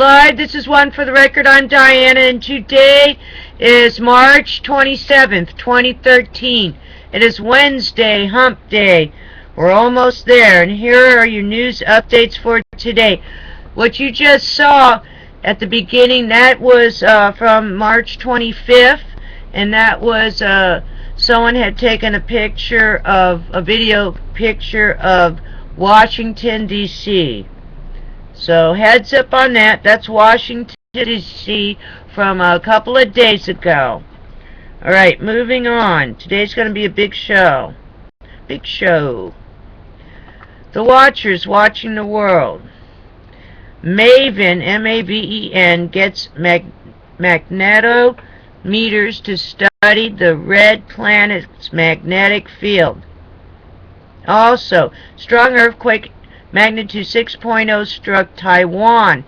Live. This is One for the Record. I'm Diana, and today is March 27th, 2013. It is Wednesday, Hump Day. We're almost there, and here are your news updates for today. What you just saw at the beginning, that was from March 25th, and that was someone had taken a video picture of Washington, D.C. So heads up on that. That's Washington, D.C. from a couple of days ago. Alright, moving on. Today's going to be a big show. Big show. The Watchers watching the world. MAVEN, M-A-V-E-N, gets magnetometers to study the red planet's magnetic field. Also, strong earthquake magnitude 6.0 struck Taiwan.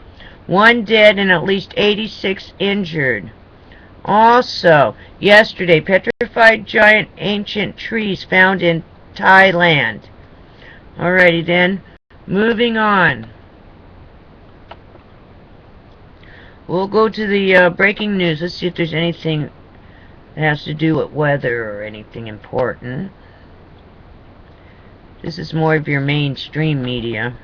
1 dead and at least 86 injured. Also, yesterday, petrified giant ancient trees found in Thailand. Alrighty then, moving on. We'll go to the breaking news. Let's see if there's anything that has to do with weather or anything important. This is more of your mainstream media.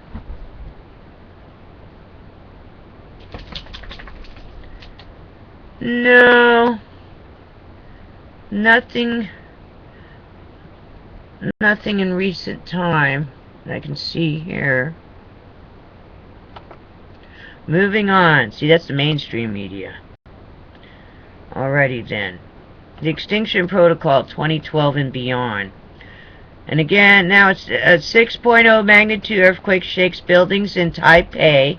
No. Nothing in recent time that I can see here. Moving on. See, that's the mainstream media. Alrighty then. The Extinction Protocol 2012 and beyond. And again, now it's a 6.0 magnitude earthquake shakes buildings in Taipei.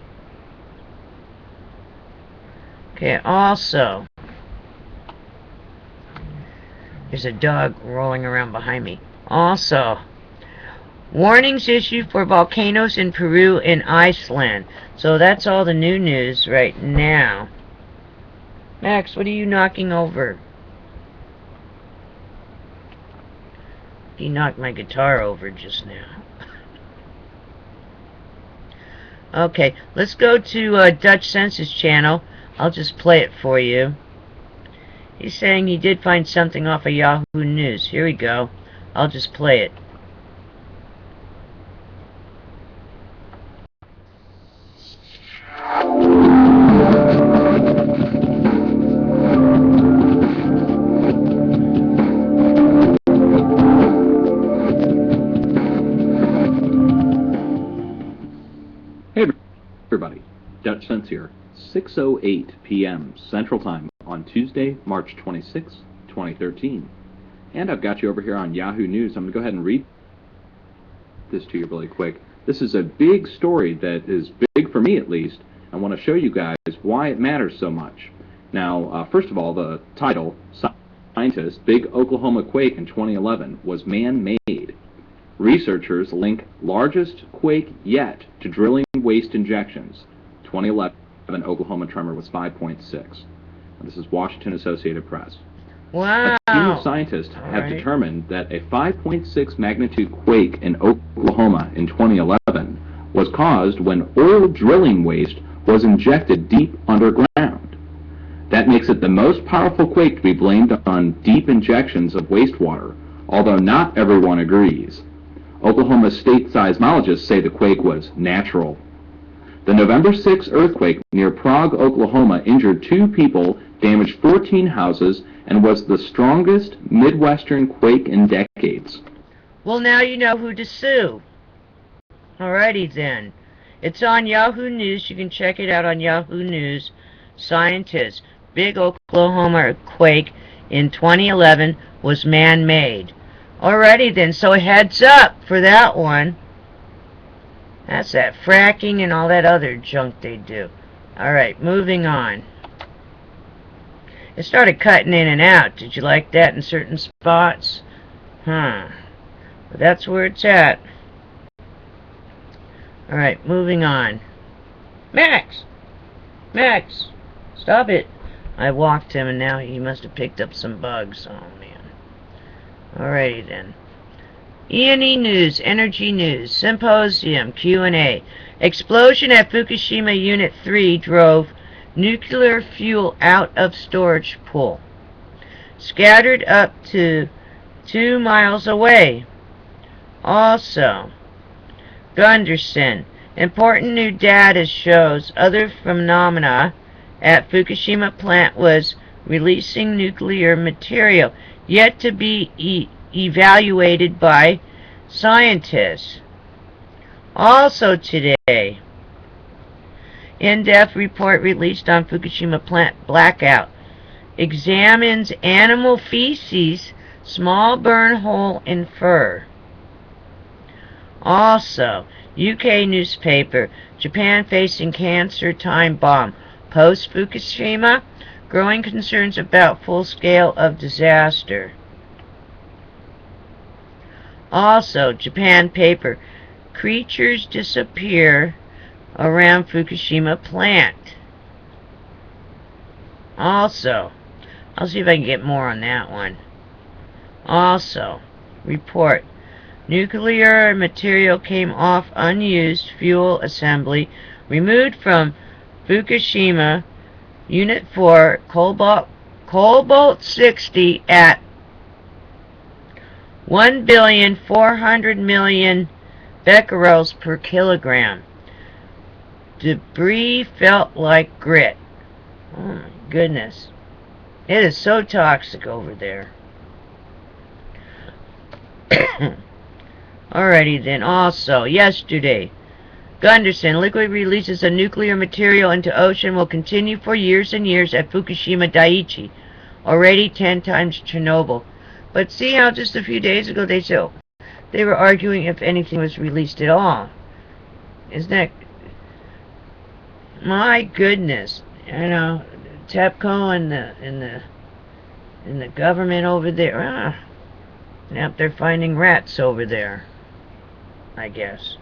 Okay, also, there's a dog rolling around behind me. Also, warnings issued for volcanoes in Peru and Iceland. So that's all the new news right now. Max, what are you knocking over? He knocked my guitar over just now. Okay, let's go to DUTCHSINSE's channel. I'll just play it for you. He's saying he did find something off of Yahoo News. Here we go. I'll just play it. Hey everybody, DUTCHSINSE here, 6:08 p.m. Central Time on Tuesday, March 26, 2013. And I've got you over here on Yahoo News. I'm going to go ahead and read this to you really quick. This is a big story that is big for me at least. I want to show you guys why it matters so much. Now, first of all, the title, Scientists, Big Oklahoma Quake in 2011 was man-made. Researchers link largest quake yet to drilling waste injections. 2011 Oklahoma tremor was 5.6. This is Washington Associated Press. Wow. A team of scientists have determined that a 5.6 magnitude quake in Oklahoma in 2011 was caused when oil drilling waste was injected deep underground. That makes it the most powerful quake to be blamed on deep injections of wastewater, although not everyone agrees. Oklahoma state seismologists say the quake was natural. The November 6 earthquake near Prague, Oklahoma injured 2 people, damaged 14 houses, and was the strongest Midwestern quake in decades. Well, now you know who to sue. Alrighty then. It's on Yahoo News. You can check it out on Yahoo News. Scientists, big Oklahoma earthquake in 2011 was man-made. Alrighty then, so heads up for that one. That's that fracking and all that other junk they do. Alright, moving on. It started cutting in and out. Did you like that in certain spots? But that's where it's at. Alright, moving on. Max! Max! Stop it! I walked him and now he must have picked up some bugs. Oh man. Alrighty then. E&E News, Energy News, Symposium, Q&A. Explosion at Fukushima Unit 3 drove nuclear fuel out of storage pool. Scattered up to 2 miles away. Also, Gunderson. Important new data shows other phenomena at Fukushima plant was releasing nuclear material yet to be evaluated by scientists. Also today, in-depth report released on Fukushima plant blackout examines animal feces, small burn hole in fur. Also, UK newspaper, Japan facing cancer time bomb. Post-Fukushima, growing concerns about full scale of disaster. Also, Japan paper, creatures disappear around Fukushima plant. Also, I'll see if I can get more on that one. Also, report, nuclear material came off unused fuel assembly removed from Fukushima Unit 4 Cobalt 60 at 1,400,000,000 becquerels per kilogram. Debris felt like grit. Oh my goodness. It is so toxic over there. Alrighty then, also, yesterday, Gunderson, liquid releases of nuclear material into ocean will continue for years and years at Fukushima Daiichi, already 10 times Chernobyl. But see how just a few days ago they were arguing if anything was released at all. Isn't that... My goodness. You know, TEPCO and the government over there. Now they're finding rats over there, I guess.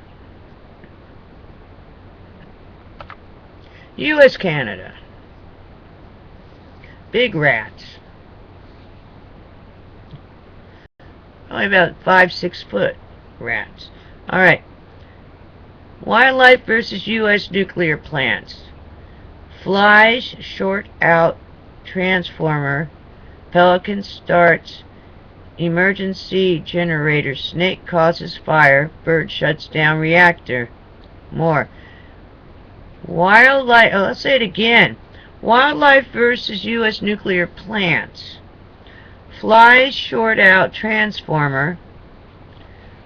U.S. Canada. Big rats. Only about 5-6 foot rats. Alright. Wildlife versus U.S. nuclear plants. Flies short out transformer. Pelican starts emergency generator. Snake causes fire. Bird shuts down reactor. More. Wildlife, let's say it again. Wildlife versus U.S. nuclear plants. Flies short out transformer.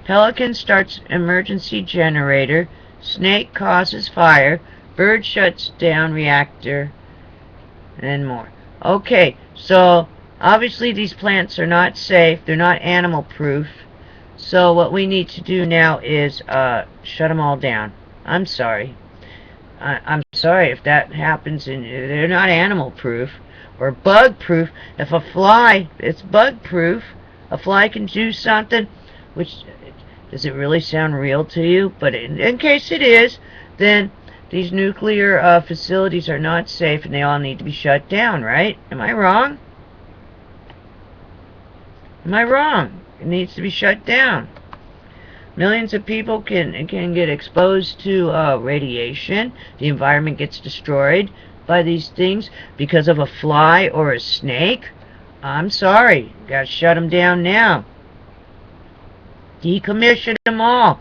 Pelican starts emergency generator. Snake causes fire. Bird shuts down reactor. And more. Okay, so obviously these plants are not safe. They're not animal proof. So what we need to do now is shut them all down. I'm sorry. I'm sorry if that happens, and they're not animal proof or bug proof. If a fly, it's bug proof. A fly can do something, which, does it really sound real to you? But in case it is, then these nuclear facilities are not safe and they all need to be shut down, right? Am I wrong? Am I wrong? It needs to be shut down. Millions of people can get exposed to radiation. The environment gets destroyed by these things because of a fly or a snake. I'm sorry. Gotta shut them down now. Decommission them all.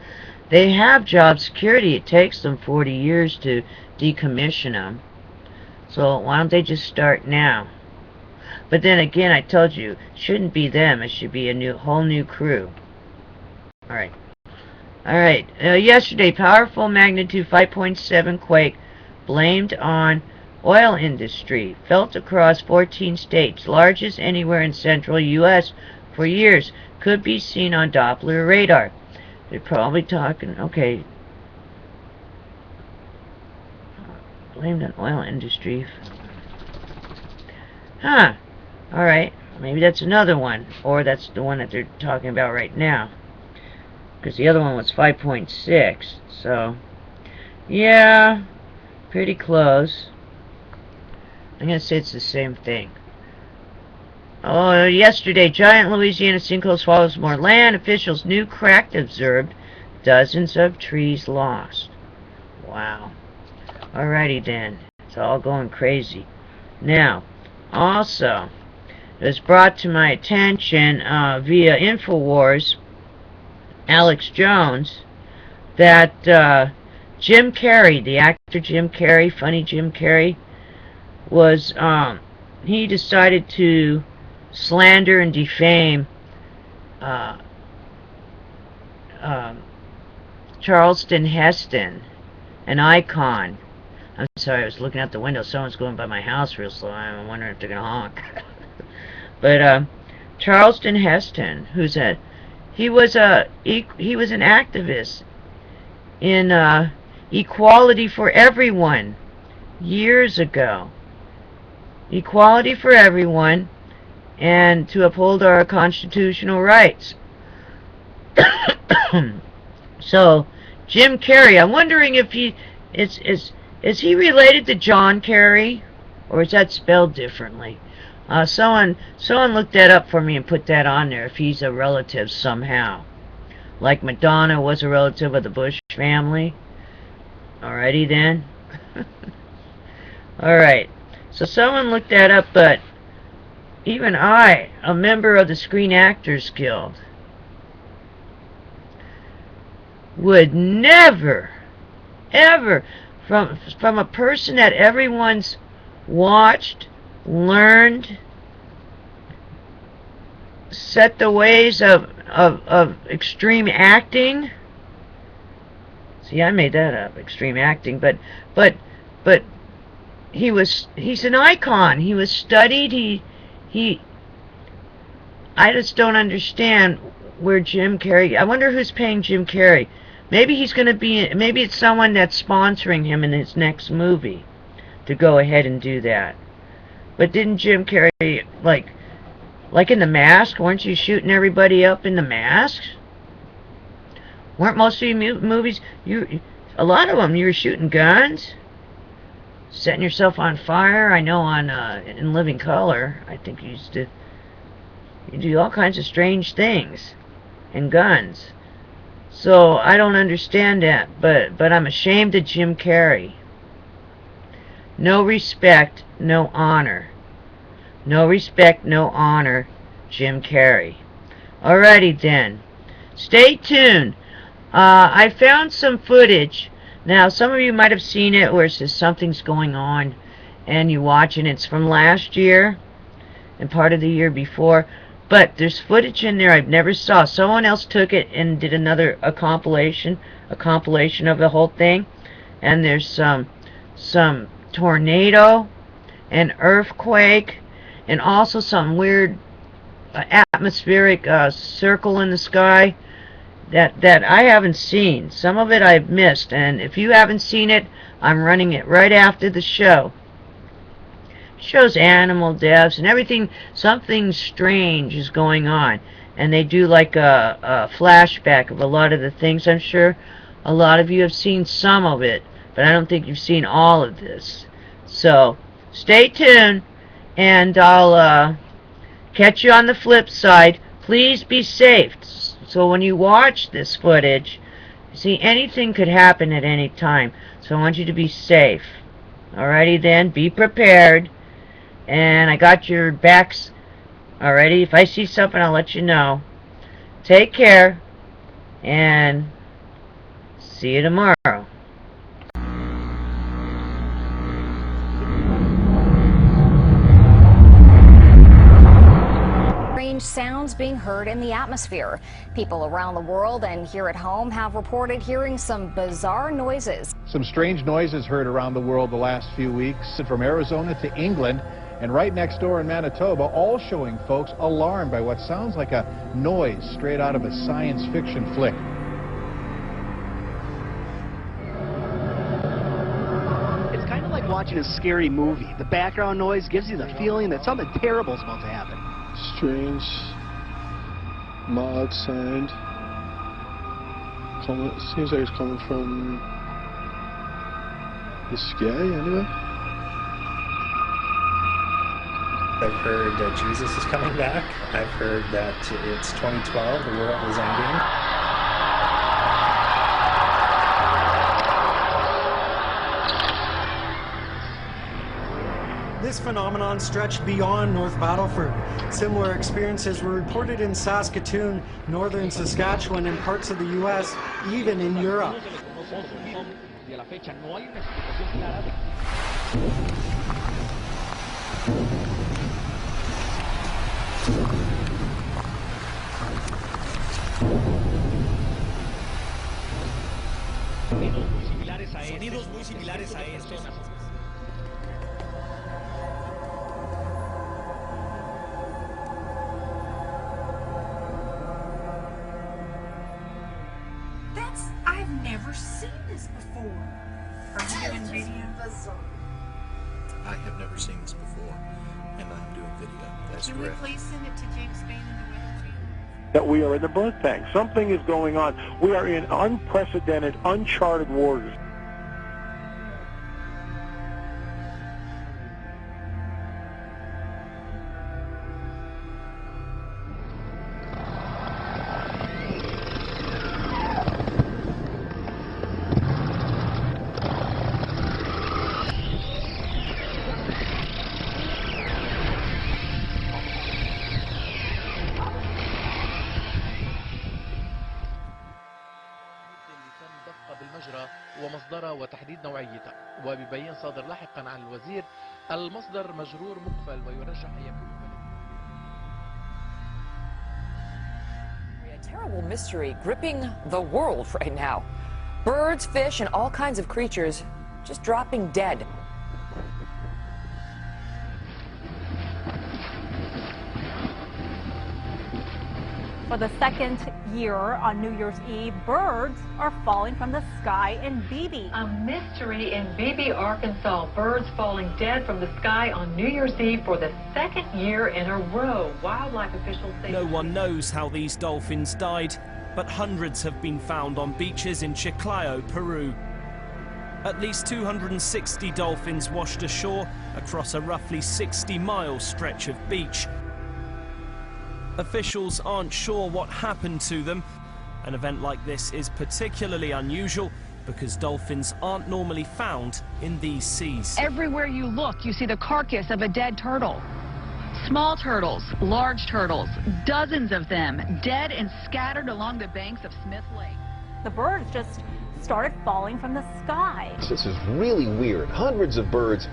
They have job security. It takes them 40 years to decommission them. So why don't they just start now? But then again, I told you, it shouldn't be them. It should be a whole new crew. Alright. Alright, yesterday, powerful magnitude 5.7 quake blamed on oil industry. Felt across 14 states, largest anywhere in central U.S. for years. Could be seen on Doppler radar. They're probably talking, okay. Blamed on oil industry. Huh. Alright, maybe that's another one. Or that's the one that they're talking about right now. Because the other one was 5.6, so yeah, pretty close. I'm going to say it's the same thing. Oh, yesterday, giant Louisiana sinkhole swallows more land. Officials new crack observed. Dozens of trees lost. Wow. Alrighty then. It's all going crazy. Now, also, it was brought to my attention via InfoWars, Alex Jones, that Jim Carrey, the actor Jim Carrey, funny Jim Carrey, was, he decided to slander and defame Charleston Heston, an icon. I'm sorry, I was looking out the window. Someone's going by my house real slow. I'm wondering if they're going to honk. But Charleston Heston, he was an activist in equality for everyone years ago. Equality for everyone, and to uphold our constitutional rights. So, Jim Carrey, I'm wondering if he is he related to John Kerry, or is that spelled differently? Someone looked that up for me and put that on there, if he's a relative somehow. Like Madonna was a relative of the Bush family. Alrighty then. Alright. So someone looked that up, but even I, a member of the Screen Actors Guild, would never, ever, from a person that everyone's watched, learned, set the ways of extreme acting. See, I made that up, extreme acting, but he's an icon. He was studied. I just don't understand where Jim Carrey. I wonder who's paying Jim Carrey. Maybe he's going to be. Maybe it's someone that's sponsoring him in his next movie to go ahead and do that. But didn't Jim Carrey like in The Mask? Weren't you shooting everybody up in The Mask? Weren't most of your movies? A lot of them, you were shooting guns, setting yourself on fire. I know on In Living Color, I think you do all kinds of strange things, and guns. So I don't understand that, but I'm ashamed of Jim Carrey. No respect, no honor. No respect, no honor, Jim Carrey. Alrighty then. Stay tuned. I found some footage. Now, some of you might have seen it where it says something's going on, and you watch it. It's from last year and part of the year before. But there's footage in there I've never saw. Someone else took it and did a compilation of the whole thing. And there's some tornado, an earthquake, and also some weird atmospheric circle in the sky that I haven't seen. Some of it I've missed, and if you haven't seen it, I'm running it right after the show. It shows animal deaths and everything. Something strange is going on, and they do like a flashback of a lot of the things. I'm sure a lot of you have seen some of it, but I don't think you've seen all of this. So stay tuned, and I'll catch you on the flip side. Please be safe. So when you watch this footage, see, anything could happen at any time. So I want you to be safe. Alrighty then, be prepared. And I got your backs. Alrighty, if I see something, I'll let you know. Take care, and see you tomorrow. Sounds being heard in the atmosphere. People around the world and here at home have reported hearing some bizarre noises. Some strange noises heard around the world the last few weeks, from Arizona to England and right next door in Manitoba, all showing folks alarmed by what sounds like a noise straight out of a science fiction flick. It's kind of like watching a scary movie. The background noise gives you the feeling that something terrible is about to happen. Strange, mild sound. Seems like it's coming from the sky anyway. I've heard that Jesus is coming back. I've heard that it's 2012, the world is ending. This phenomenon stretched beyond North Battleford. Similar experiences were reported in Saskatoon, northern Saskatchewan, and parts of the U.S., even in Europe. Sonidos muy similares a estos. I've never seen this before. Are you doing video? I have never seen this before, and I'm doing video. That's Can correct. we please send it to James Bain and the Weather Channel? That we are in the birth tank. Something is going on. We are in unprecedented, uncharted waters. ومصدرها وتحديد نوعيتها، وبيبين صادر لاحقا عن الوزير المصدر مجرور مقفل ويرجح أن يكون A terrible mystery gripping the world right now. Birds, fish, and all kinds of creatures just dropping dead. For the second year on New Year's Eve, birds are falling from the sky in Beebe. A mystery in Beebe, Arkansas. Birds falling dead from the sky on New Year's Eve for the second year in a row. Wildlife officials say No one knows how these dolphins died, but hundreds have been found on beaches in Chiclayo, Peru. At least 260 dolphins washed ashore across a roughly 60-mile stretch of beach. Officials aren't sure what happened to them. An event like this is particularly unusual because dolphins aren't normally found in these seas. Everywhere you look, you see the carcass of a dead turtle. Small turtles, large turtles, dozens of them, dead and scattered along the banks of Smith Lake. The birds just started falling from the sky. This is really weird. Hundreds of birds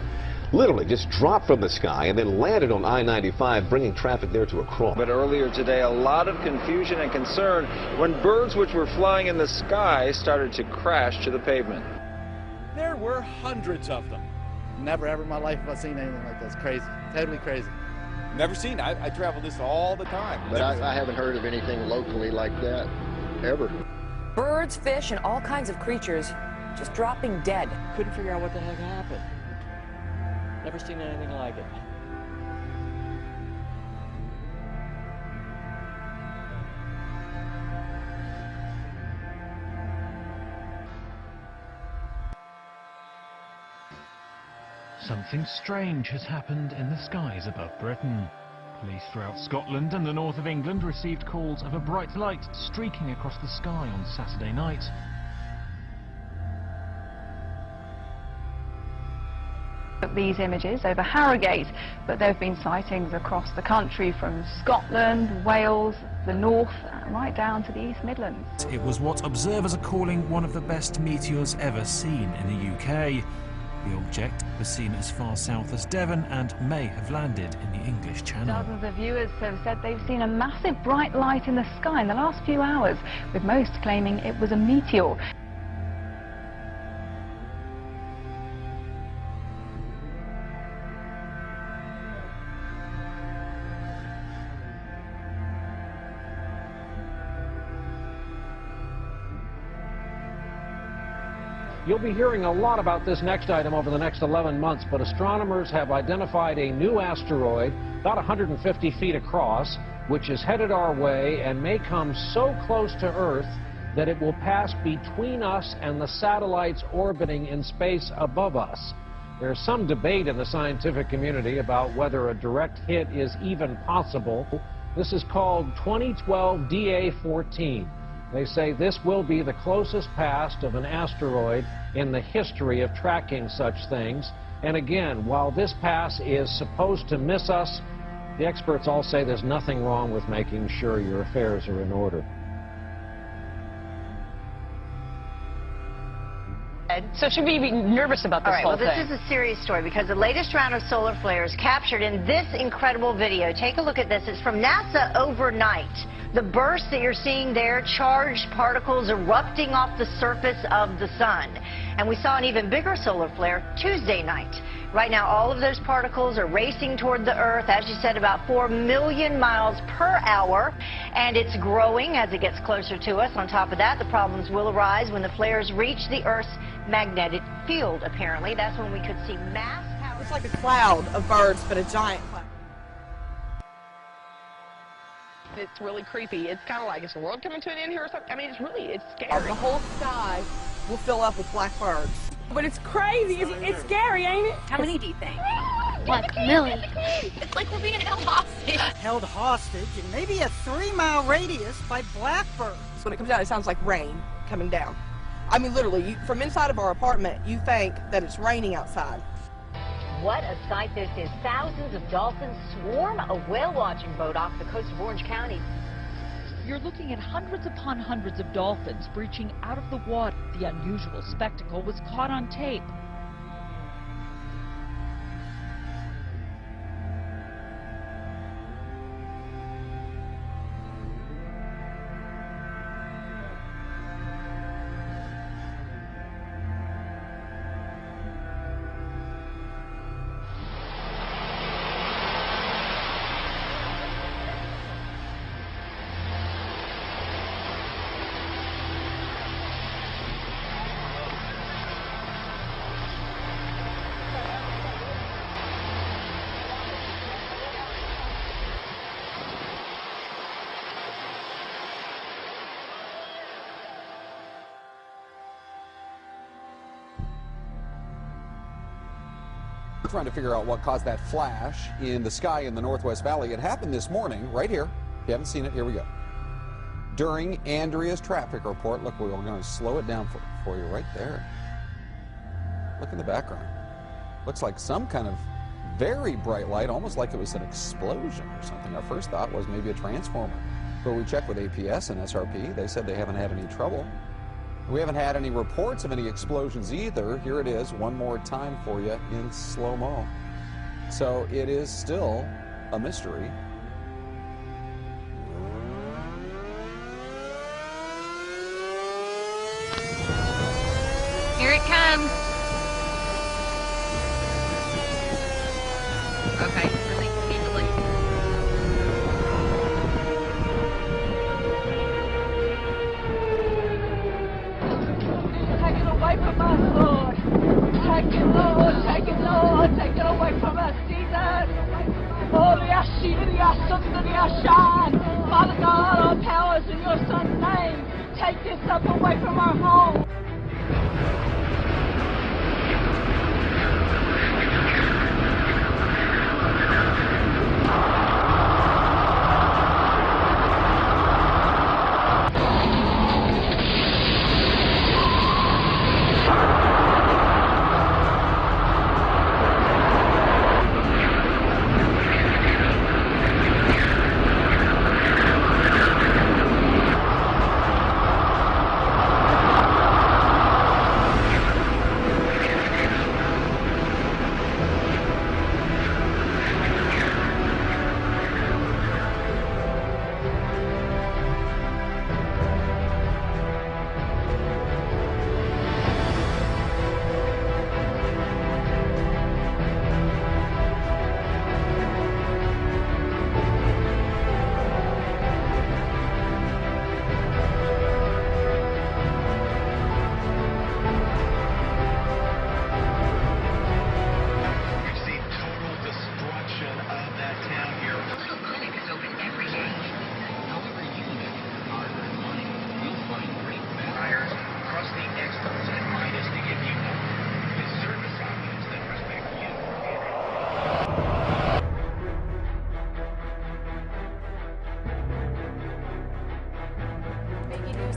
literally just dropped from the sky and then landed on I-95, bringing traffic there to a crawl. But earlier today, a lot of confusion and concern when birds which were flying in the sky started to crash to the pavement. There were hundreds of them. Never ever in my life have I seen anything like this. Crazy. Totally crazy. Never seen. I travel this all the time. But I haven't heard of anything locally like that, ever. Birds, fish, and all kinds of creatures just dropping dead. Couldn't figure out what the heck happened. Never seen anything like it. Something strange has happened in the skies above Britain. Police throughout Scotland and the north of England received calls of a bright light streaking across the sky on Saturday night. These images over Harrogate, but there have been sightings across the country from Scotland, Wales, the north, right down to the East Midlands. It was what observers are calling one of the best meteors ever seen in the UK. The object was seen as far south as Devon and may have landed in the English Channel. Dozens of viewers have said they've seen a massive bright light in the sky in the last few hours, with most claiming it was a meteor. You'll be hearing a lot about this next item over the next 11 months, but astronomers have identified a new asteroid about 150 feet across, which is headed our way and may come so close to Earth that it will pass between us and the satellites orbiting in space above us. There's some debate in the scientific community about whether a direct hit is even possible. This is called 2012 DA-14. They say this will be the closest pass of an asteroid in the history of tracking such things. And again, while this pass is supposed to miss us, the experts all say there's nothing wrong with making sure your affairs are in order. So should we be nervous about this whole thing? Well, this is a serious story because the latest round of solar flares captured in this incredible video. Take a look at this. It's from NASA overnight. The burst that you're seeing there, charged particles erupting off the surface of the sun. And we saw an even bigger solar flare Tuesday night. Right now, all of those particles are racing toward the Earth, as you said, about 4 million miles per hour. And it's growing as it gets closer to us. On top of that, the problems will arise when the flares reach the Earth's magnetic field, apparently. That's when we could see mass power. It's like a cloud of birds, but a giant cloud. It's really creepy. It's kind of like, is the world coming to an end here or something? I mean, it's scary. The whole sky will fill up with black birds. But it's crazy. It's scary, ain't it? How many do you think? Like a million. It's like we're being held hostage. Held hostage in maybe a 3-mile radius by blackbirds. When it comes down, it sounds like rain coming down. I mean, literally, from inside of our apartment, you think that it's raining outside. What a sight this is. Thousands of dolphins swarm a whale-watching boat off the coast of Orange County. You're looking at hundreds upon hundreds of dolphins breaching out of the water. The unusual spectacle was caught on tape. Trying to figure out what caused that flash in the sky in the Northwest Valley. It happened this morning, right here. If you haven't seen it, here we go. During Andrea's traffic report, look, we're going to slow it down for you right there. Look in the background. Looks like some kind of very bright light, almost like it was an explosion or something. Our first thought was maybe a transformer. But we checked with APS and SRP. They said they haven't had any trouble. We haven't had any reports of any explosions either. Here it is one more time for you in slow-mo. So it is still a mystery. Here it comes. Okay, I think we need to leave. Take it away from us, Lord. Take it, Lord. Take it, Lord. Take it away from us, Jesus. Father God, all powers in your Son's name. Take this up away from our home.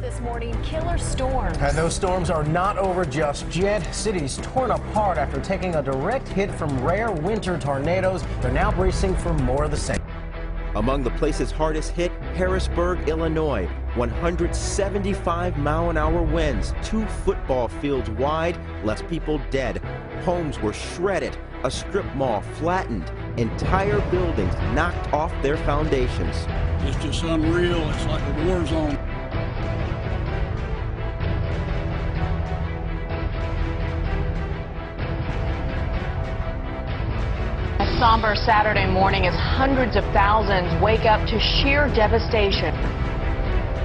this morning, killer storms. And those storms are not over just yet. Cities torn apart after taking a direct hit from rare winter tornadoes. They're now bracing for more of the same. Among the places hardest hit, Harrisburg, Illinois. 175-mile-an-hour winds, 2 football fields wide, left people dead. Homes were shredded, a strip mall flattened, entire buildings knocked off their foundations. It's just unreal. It's like a war zone. A somber Saturday morning as hundreds of thousands wake up to sheer devastation.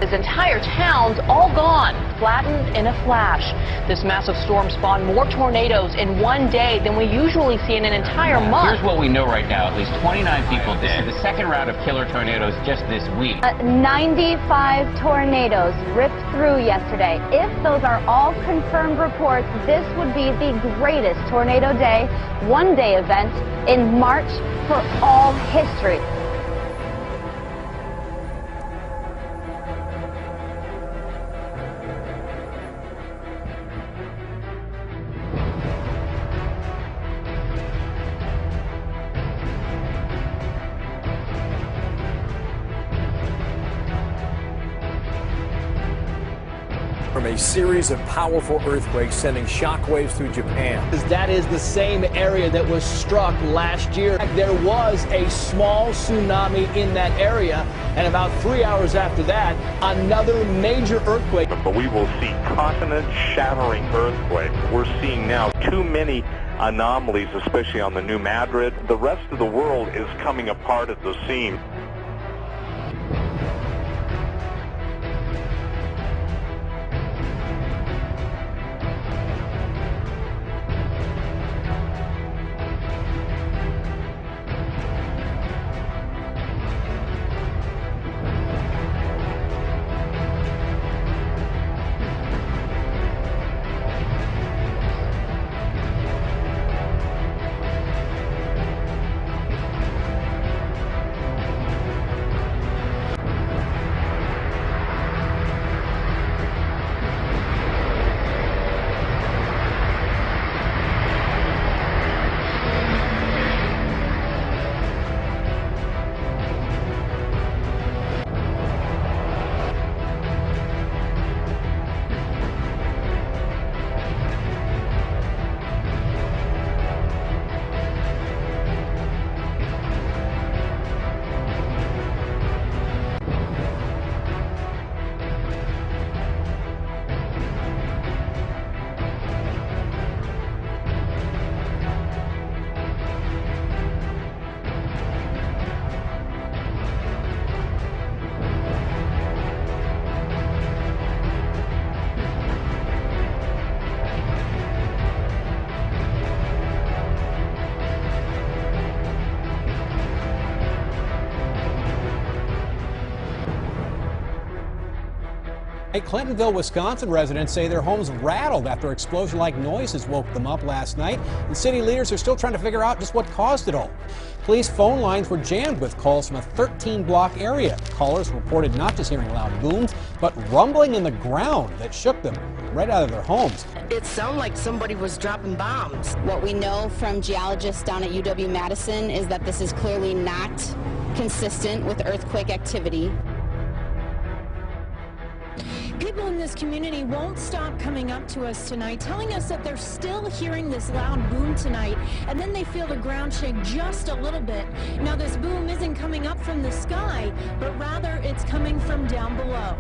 His entire town's all gone, flattened in a flash. This massive storm spawned more tornadoes in one day than we usually see in an entire month. Here's what we know right now. At least 29 people dead. This is the second round of killer tornadoes just this week. 95 tornadoes ripped through yesterday. If those are all confirmed reports, this would be the greatest tornado day, one-day event in March for all history. From a series of powerful earthquakes sending shockwaves through Japan. That is the same area that was struck last year. There was a small tsunami in that area, and about 3 hours after that, another major earthquake. But we will see continent-shattering earthquakes. We're seeing now too many anomalies, especially on the New Madrid. The rest of the world is coming apart at the seams. Clintonville, Wisconsin residents say their homes rattled after explosion-like noises woke them up last night, and city leaders are still trying to figure out just what caused it all. Police phone lines were jammed with calls from a 13-block area. Callers reported not just hearing loud booms, but rumbling in the ground that shook them right out of their homes. It sounded like somebody was dropping bombs. What we know from geologists down at UW-Madison is that this is clearly not consistent with earthquake activity. People in this community won't stop coming up to us tonight, telling us that they're still hearing this loud boom tonight, and then they feel the ground shake just a little bit. Now, this boom isn't coming up from the sky, but rather it's coming from down below.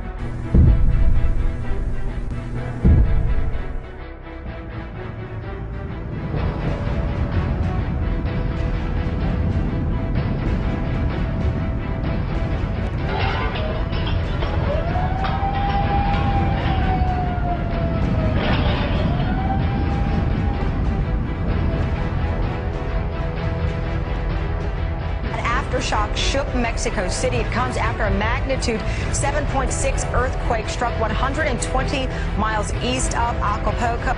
Aftershock shook Mexico City. It comes after a magnitude 7.6 earthquake struck 120 miles east of Acapulco.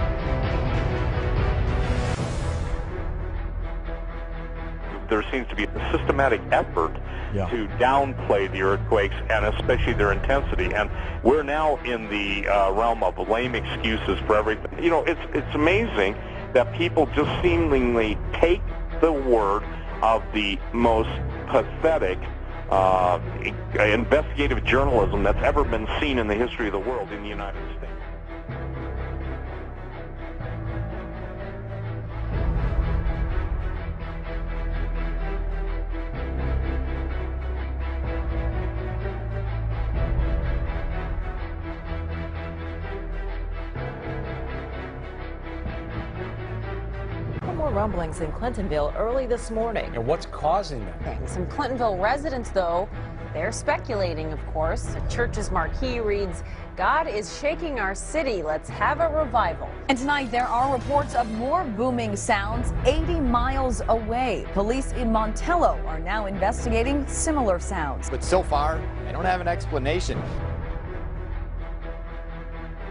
There seems to be a systematic effort to downplay the earthquakes and especially their intensity. And we're now in the realm of lame excuses for everything. You know, it's amazing that people just seemingly take the word of the most pathetic investigative journalism that's ever been seen in the history of the world in the United States. More rumblings in Clintonville early this morning. And what's causing that? Some Clintonville residents, though, they're speculating, of course. The church's marquee reads, "God is shaking our city. Let's have a revival." And tonight there are reports of more booming sounds 80 miles away. Police in Montello are now investigating similar sounds. But so far, they don't have an explanation.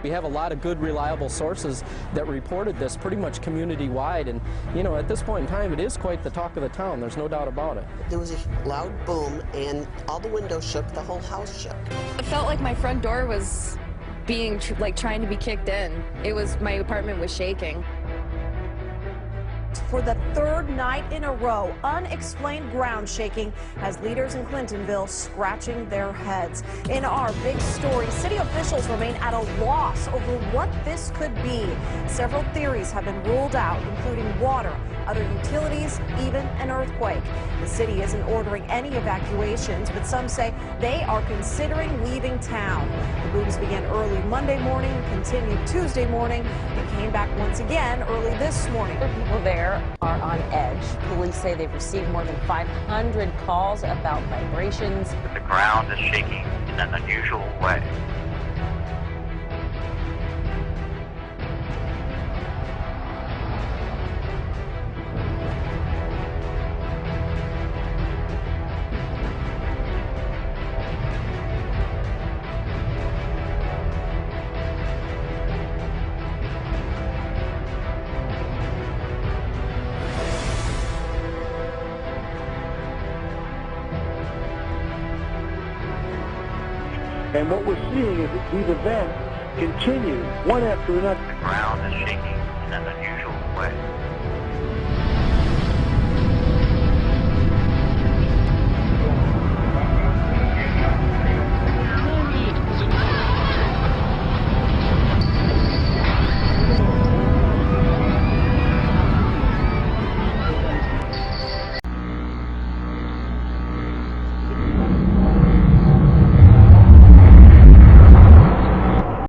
We have a lot of good, reliable sources that reported this pretty much community-wide, and, you know, at this point in time, it is quite the talk of the town. There's no doubt about it. There was a loud boom, and all the windows shook, the whole house shook. It felt like my front door was being, trying to be kicked in. My apartment was shaking. For the third night in a row, unexplained ground shaking has leaders in Clintonville scratching their heads. In our big story, city officials remain at a loss over what this could be. Several theories have been ruled out, including water, other utilities, even an earthquake. The city isn't ordering any evacuations, but some say they are considering leaving town. The booms began early Monday morning, continued Tuesday morning, and came back once again early this morning. People there are on edge. Police say they've received more than 500 calls about vibrations. The ground is shaking in an unusual way. And what we're seeing is that these events continue one after another. The ground is shaking in an unusual way.